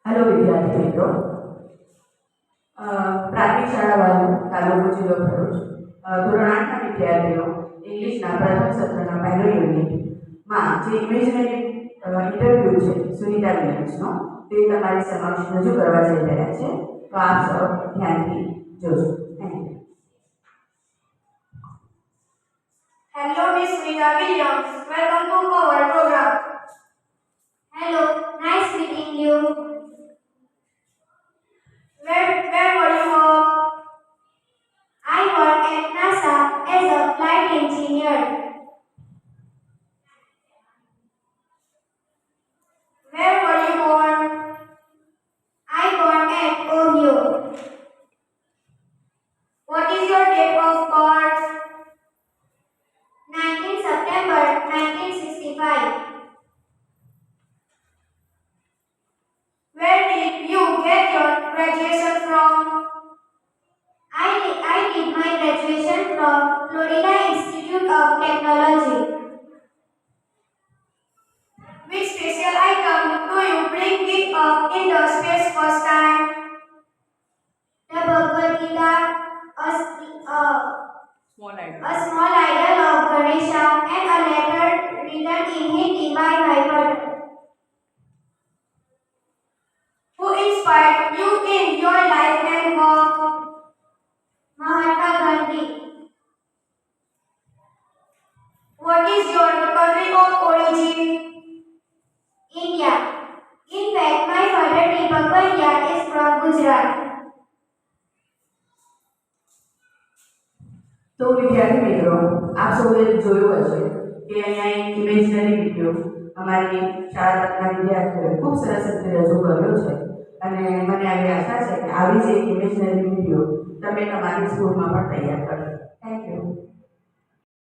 Hello विद्यार्थी मित्रों, प्राथमिक शाळा वालों तालुको जिल्लो भरूच ધોરણ 8ના વિદ્યાર્થીઓ ઇંગ્લિશના પ્રથમ સત્રના પહેલો યુનિટમાં જે ઇમેજનરી ઇન્ટરવ્યુ છે સુનિતા વિલિયમ્સનો તે તમારી સમક્ષ રજૂ કરવા જઈ રહ્યા છે. તો આપ સૌ ધ્યાનથી જોજો. Thank you. Hello, Miss Sunita Williams. Welcome to our program. Hello, nice meeting you. Where were you work? I work at NASA as a flight engineer. Where were you born? I born at Ohio. What is your date of birth? 19 September 1965. Where did you get your graduation from? I did my graduation from Florida Institute of Technology. Which special item do you bring it up in the space first time? The Bhagavad Gita, a small idol of Ganesha, and a letter written in Hindi by Vaibhav. Who inspired you in your life and work? Mahatma Gandhi. What is your country of origin? India. In fact, my father Deepak Pandya is from Gujarat. તો વિદ્યાર્થી મિત્રો, આપ સૌએ જોયું હશે કે અહીંયા એક ઇમેજનરી વિડીયો અમારી શાળાના વિદ્યાર્થીઓએ ખૂબ સરસ રીતે રજૂ કર્યો છે અને મને આવી આશા છે કે આવી જ એક ઇમેજનરી વિડીયો તમે તમારી સ્કૂલમાં પણ તૈયાર કરશો.